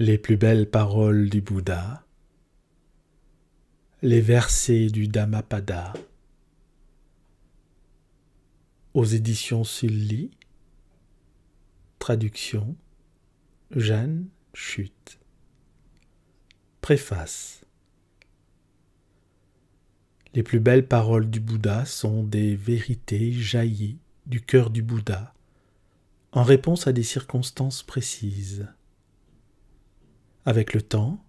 Les plus belles paroles du Bouddha, les versets du Dhammapada, aux éditions Sully, traduction Jeanne Chute. Préface. Les plus belles paroles du Bouddha sont des vérités jaillies du cœur du Bouddha en réponse à des circonstances précises. Avec le temps,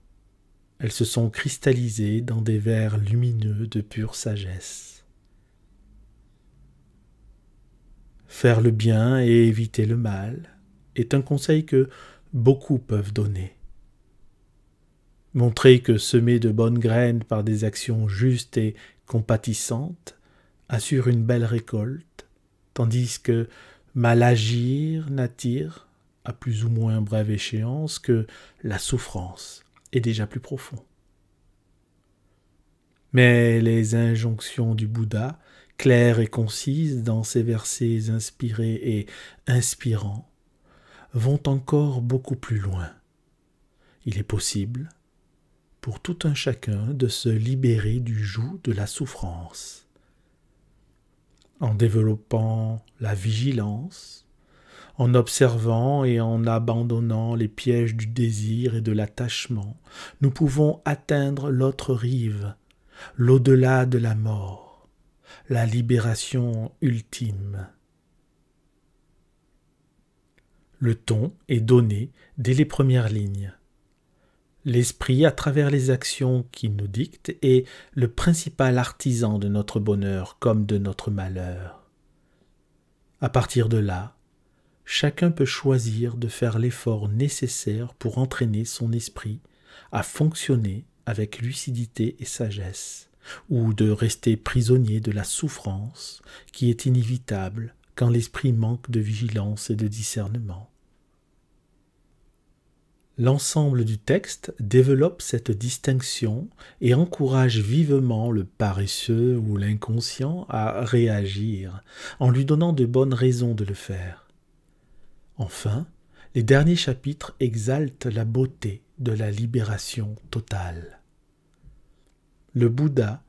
elles se sont cristallisées dans des vers lumineux de pure sagesse. Faire le bien et éviter le mal est un conseil que beaucoup peuvent donner. Montrer que semer de bonnes graines par des actions justes et compatissantes assure une belle récolte, tandis que mal agir n'attire, à plus ou moins brève échéance, que la souffrance est déjà plus profond. Mais les injonctions du Bouddha, claires et concises dans ces versets inspirés et inspirants, vont encore beaucoup plus loin. Il est possible, pour tout un chacun, de se libérer du joug de la souffrance. En développant la vigilance, en observant et en abandonnant les pièges du désir et de l'attachement, nous pouvons atteindre l'autre rive, l'au-delà de la mort, la libération ultime. Le ton est donné dès les premières lignes. L'esprit, à travers les actions qu'il nous dicte, est le principal artisan de notre bonheur comme de notre malheur. À partir de là, chacun peut choisir de faire l'effort nécessaire pour entraîner son esprit à fonctionner avec lucidité et sagesse, ou de rester prisonnier de la souffrance qui est inévitable quand l'esprit manque de vigilance et de discernement. L'ensemble du texte développe cette distinction et encourage vivement le paresseux ou l'inconscient à réagir, en lui donnant de bonnes raisons de le faire. Enfin, les derniers chapitres exaltent la beauté de la libération totale. Le Bouddha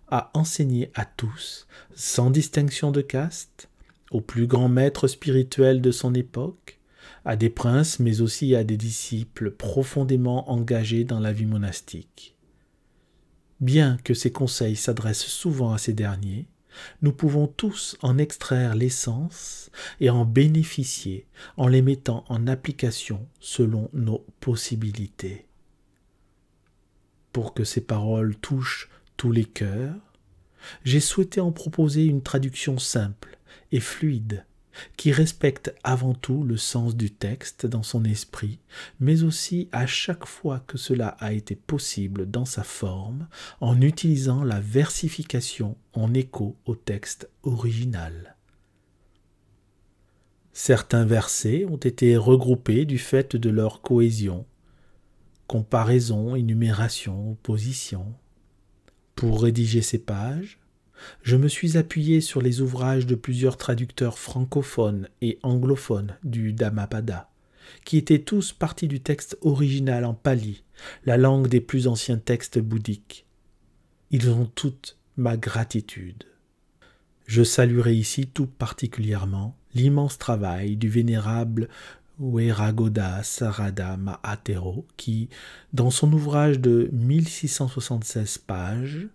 a enseigné à tous, sans distinction de caste, aux plus grands maîtres spirituels de son époque, à des princes mais aussi à des disciples profondément engagés dans la vie monastique. Bien que ces conseils s'adressent souvent à ces derniers, nous pouvons tous en extraire l'essence et en bénéficier en les mettant en application selon nos possibilités. Pour que ces paroles touchent tous les cœurs, j'ai souhaité en proposer une traduction simple et fluide, qui respecte avant tout le sens du texte dans son esprit, mais aussi à chaque fois que cela a été possible dans sa forme, en utilisant la versification en écho au texte original. Certains versets ont été regroupés du fait de leur cohésion, comparaison, énumération, opposition. Pour rédiger ces pages, je me suis appuyé sur les ouvrages de plusieurs traducteurs francophones et anglophones du Dhammapada, qui étaient tous partis du texte original en pali, la langue des plus anciens textes bouddhiques. Ils ont toute ma gratitude. Je saluerai ici tout particulièrement l'immense travail du vénérable Weragoda Sarada Mahatero qui, dans son ouvrage de 1676 pages,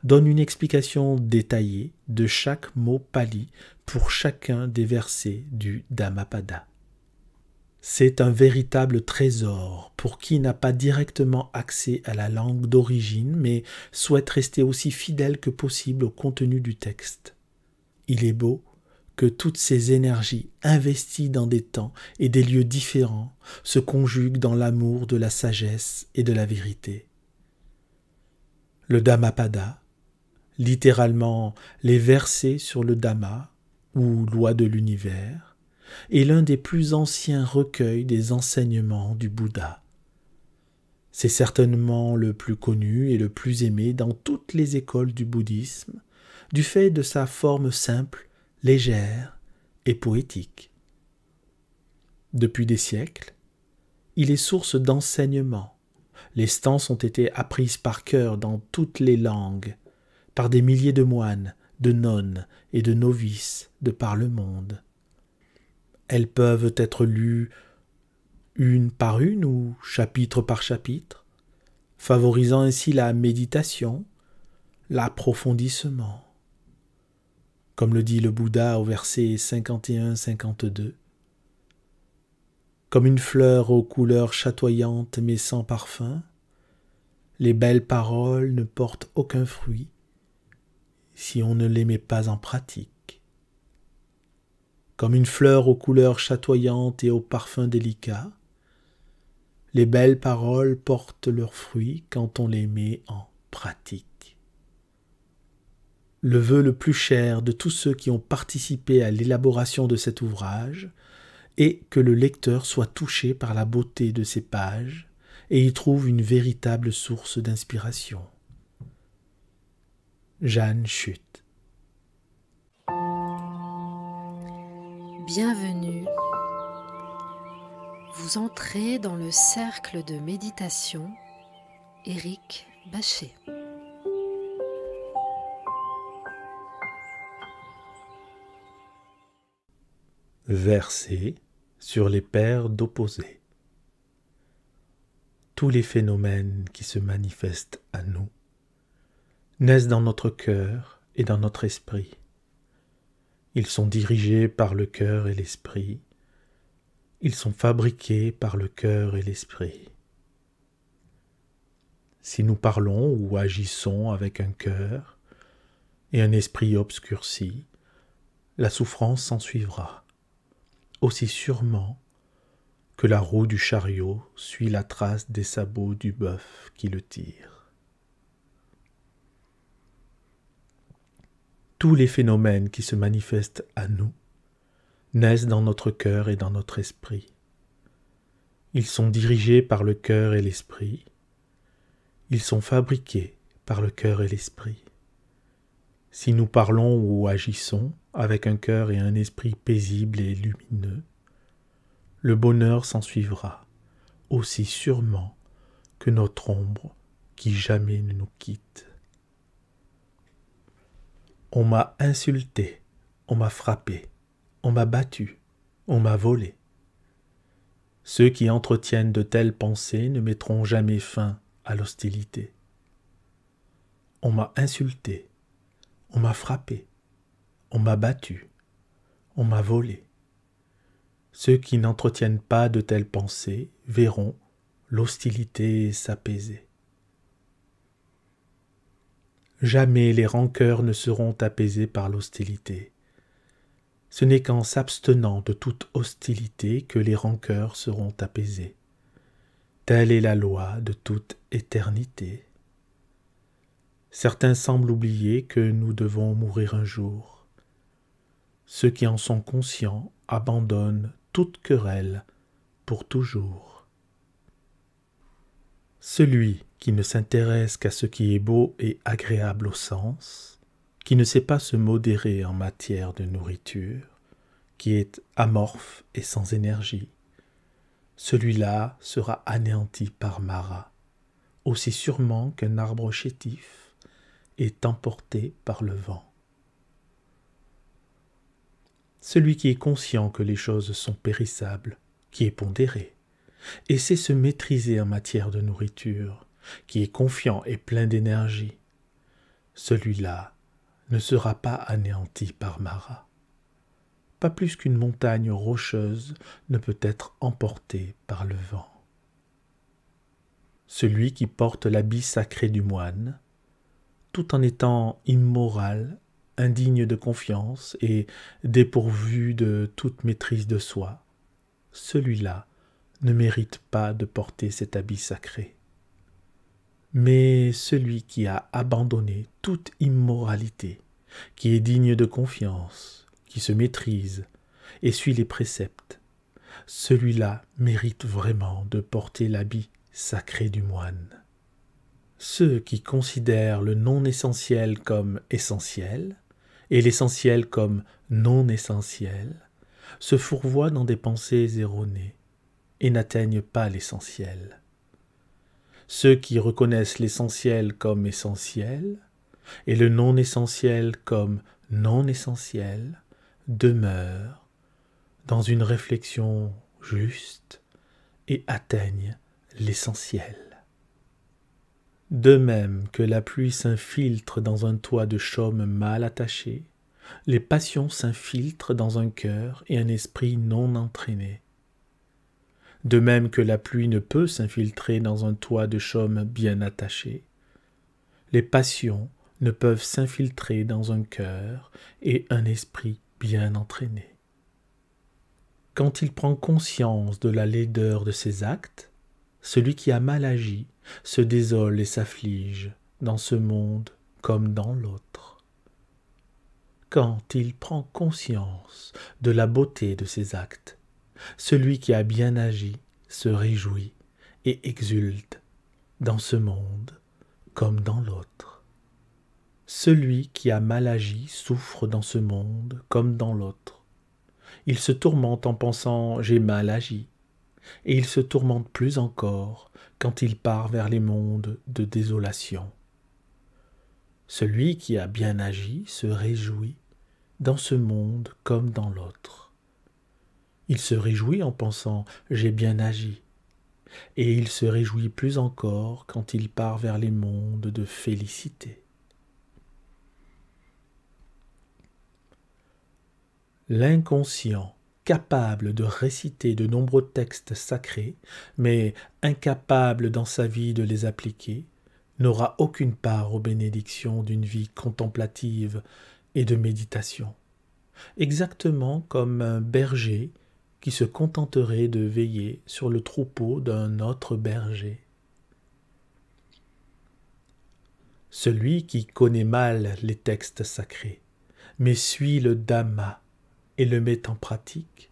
donne une explication détaillée de chaque mot pali pour chacun des versets du Dhammapada. C'est un véritable trésor pour qui n'a pas directement accès à la langue d'origine mais souhaite rester aussi fidèle que possible au contenu du texte. Il est beau que toutes ces énergies investies dans des temps et des lieux différents se conjuguent dans l'amour de la sagesse et de la vérité. Le Dhammapada, littéralement les versets sur le Dhamma, ou loi de l'univers, est l'un des plus anciens recueils des enseignements du Bouddha. C'est certainement le plus connu et le plus aimé dans toutes les écoles du bouddhisme, du fait de sa forme simple, légère et poétique. Depuis des siècles, il est source d'enseignement. Les stances ont été apprises par cœur dans toutes les langues, par des milliers de moines, de nonnes et de novices de par le monde. Elles peuvent être lues une par une ou chapitre par chapitre, favorisant ainsi la méditation, l'approfondissement. Comme le dit le Bouddha au verset 51-52. Comme une fleur aux couleurs chatoyantes mais sans parfum, les belles paroles ne portent aucun fruit si on ne les met pas en pratique. Comme une fleur aux couleurs chatoyantes et au parfum délicat, les belles paroles portent leurs fruits quand on les met en pratique. Le vœu le plus cher de tous ceux qui ont participé à l'élaboration de cet ouvrage est que le lecteur soit touché par la beauté de ces pages et y trouve une véritable source d'inspiration. Jeanne Chut. Bienvenue. Vous entrez dans le cercle de méditation Éric Bachet. Verset sur les paires d'opposés. Tous les phénomènes qui se manifestent à nous naissent dans notre cœur et dans notre esprit. Ils sont dirigés par le cœur et l'esprit. Ils sont fabriqués par le cœur et l'esprit. Si nous parlons ou agissons avec un cœur et un esprit obscurci, la souffrance s'ensuivra, aussi sûrement que la roue du chariot suit la trace des sabots du bœuf qui le tire. Tous les phénomènes qui se manifestent à nous naissent dans notre cœur et dans notre esprit. Ils sont dirigés par le cœur et l'esprit. Ils sont fabriqués par le cœur et l'esprit. Si nous parlons ou agissons avec un cœur et un esprit paisible et lumineux, le bonheur s'ensuivra, aussi sûrement que notre ombre qui jamais ne nous quitte. On m'a insulté, on m'a frappé, on m'a battu, on m'a volé. Ceux qui entretiennent de telles pensées ne mettront jamais fin à l'hostilité. On m'a insulté, on m'a frappé, on m'a battu, on m'a volé. Ceux qui n'entretiennent pas de telles pensées verront l'hostilité s'apaiser. Jamais les rancœurs ne seront apaisées par l'hostilité. Ce n'est qu'en s'abstenant de toute hostilité que les rancœurs seront apaisées. Telle est la loi de toute éternité. Certains semblent oublier que nous devons mourir un jour. Ceux qui en sont conscients abandonnent toute querelle pour toujours. Celui qui ne s'intéresse qu'à ce qui est beau et agréable aux sens, qui ne sait pas se modérer en matière de nourriture, qui est amorphe et sans énergie, celui-là sera anéanti par Mara, aussi sûrement qu'un arbre chétif est emporté par le vent. Celui qui est conscient que les choses sont périssables, qui est pondéré, et sait se maîtriser en matière de nourriture, qui est confiant et plein d'énergie, celui-là ne sera pas anéanti par Mara. Pas plus qu'une montagne rocheuse ne peut être emportée par le vent. Celui qui porte l'habit sacré du moine, tout en étant immoral, indigne de confiance et dépourvu de toute maîtrise de soi, celui-là ne mérite pas de porter cet habit sacré. Mais celui qui a abandonné toute immoralité, qui est digne de confiance, qui se maîtrise et suit les préceptes, celui-là mérite vraiment de porter l'habit sacré du moine. Ceux qui considèrent le non-essentiel comme essentiel et l'essentiel comme non essentiel se fourvoient dans des pensées erronées et n'atteignent pas l'essentiel. Ceux qui reconnaissent l'essentiel comme essentiel et le non essentiel comme non essentiel demeurent dans une réflexion juste et atteignent l'essentiel. De même que la pluie s'infiltre dans un toit de chaume mal attaché, les passions s'infiltrent dans un cœur et un esprit non entraîné. De même que la pluie ne peut s'infiltrer dans un toit de chaume bien attaché, les passions ne peuvent s'infiltrer dans un cœur et un esprit bien entraîné. Quand il prend conscience de la laideur de ses actes, celui qui a mal agi se désole et s'afflige dans ce monde comme dans l'autre. Quand il prend conscience de la beauté de ses actes, celui qui a bien agi se réjouit et exulte dans ce monde comme dans l'autre. Celui qui a mal agi souffre dans ce monde comme dans l'autre. Il se tourmente en pensant « j'ai mal agi » et il se tourmente plus encore quand il part vers les mondes de désolation. Celui qui a bien agi se réjouit dans ce monde comme dans l'autre. Il se réjouit en pensant « j'ai bien agi » et il se réjouit plus encore quand il part vers les mondes de félicité. L'inconscient, capable de réciter de nombreux textes sacrés, mais incapable dans sa vie de les appliquer, n'aura aucune part aux bénédictions d'une vie contemplative et de méditation. Exactement comme un berger qui se contenterait de veiller sur le troupeau d'un autre berger. Celui qui connaît mal les textes sacrés, mais suit le Dhamma et le met en pratique,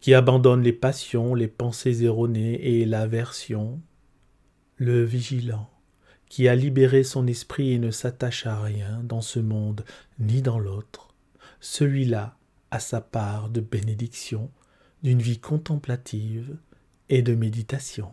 qui abandonne les passions, les pensées erronées et l'aversion, le vigilant, qui a libéré son esprit et ne s'attache à rien dans ce monde ni dans l'autre, celui-là a sa part de bénédiction, d'une vie contemplative et de méditation.